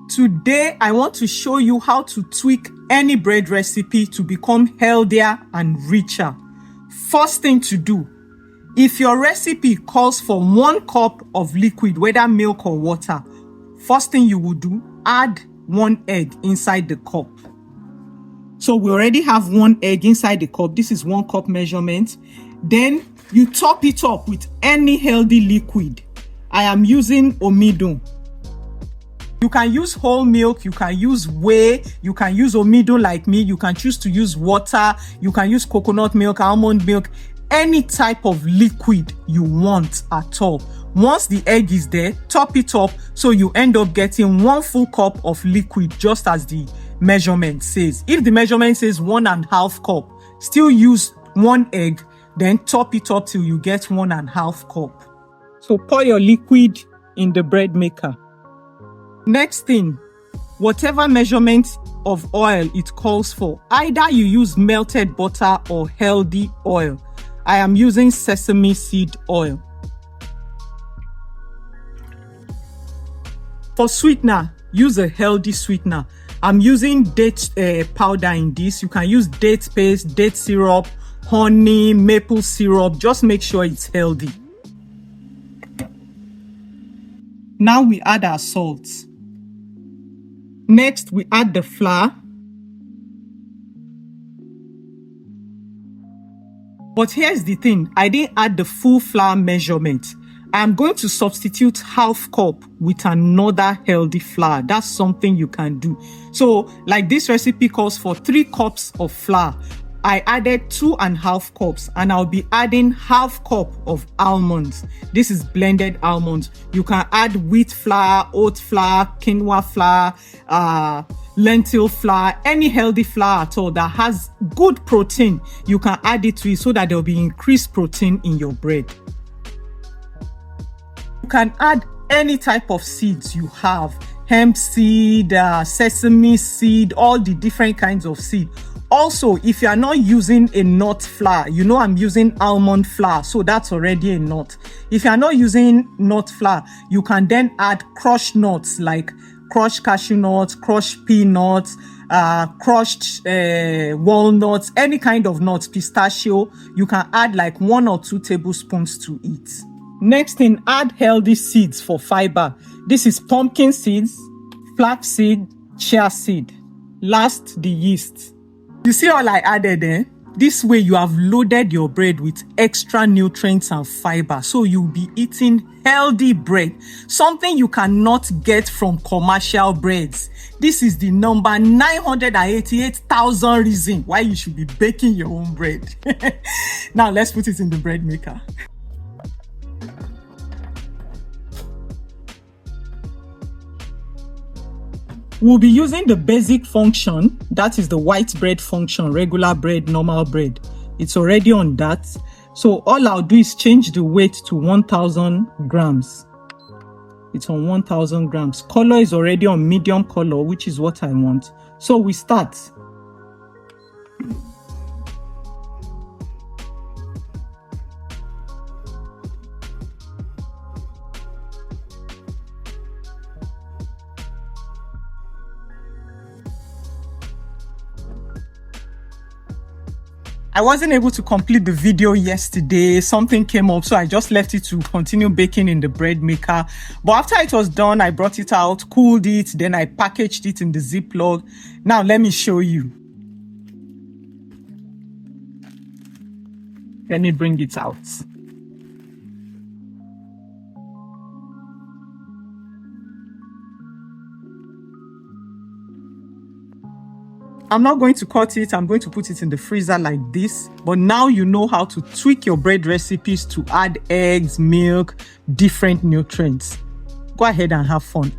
Today, I want to show you how to tweak any bread recipe to become healthier and richer. First thing to do, if your recipe calls for 1 cup of liquid, whether milk or water, first thing you will do, add 1 egg inside the cup. So we already have 1 egg inside the cup. This is 1 cup measurement. Then you top it up with any healthy liquid. I am using Omidun. You can use whole milk, you can use whey, you can use Omidun like me, you can choose to use water, you can use coconut milk, almond milk, any type of liquid you want at all. Once the egg is there, top it up so you end up getting 1 full cup of liquid, just as the measurement says. If the measurement says 1.5 cup, still use 1 egg, then top it up till you get 1.5 cup. So pour your liquid in the bread maker. Next thing, whatever measurement of oil it calls for, either you use melted butter or healthy oil. I am using sesame seed oil. For sweetener, use a healthy sweetener. I'm using date powder in this. You can use date paste, date syrup, honey, maple syrup. Just make sure it's healthy. Now we add our salt. Next, we add the flour. But here's the thing, I didn't add the full flour measurement. I'm going to substitute 1/2 cup with another healthy flour. That's something you can do. So, like this recipe calls for 3 cups of flour. I added 2.5 cups, and I'll be adding 1/2 cup of almonds. This is blended almonds. You can add wheat flour, oat flour, quinoa flour, lentil flour, any healthy flour at all that has good protein. You can add it to it so that there'll be increased protein in your bread. You can add any type of seeds you have. Hemp seed, sesame seed, all the different kinds of seed. Also, if you are not using a nut flour, you know I'm using almond flour, so that's already a nut. If you are not using nut flour, you can then add crushed nuts like crushed cashew nuts, crushed peanuts, crushed walnuts, any kind of nuts, pistachio. You can add like 1 or 2 tablespoons to it. Next thing, add healthy seeds for fiber. This is pumpkin seeds, flaxseed, chia seed. Last, the yeast. You see all I added there? This way you have loaded your bread with extra nutrients and fiber, so you'll be eating healthy bread, something you cannot get from commercial breads. This is the number 988,000 reason why you should be baking your own bread. Now let's put it in the bread maker. We'll be using the basic function, that is the white bread function, regular bread, normal bread. It's already on that. So all I'll do is change the weight to 1,000 grams. It's on 1,000 grams. Color is already on medium color, which is what I want. So we start. I wasn't able to complete the video yesterday. Something came up, so I just left it to continue baking in the bread maker. But after it was done, I brought it out, cooled it, then I packaged it in the Ziploc. Now let me show you. Let me bring it out. I'm not going to cut it. I'm going to put it in the freezer like this. But now you know how to tweak your bread recipes to add eggs, milk, different nutrients. Go ahead and have fun.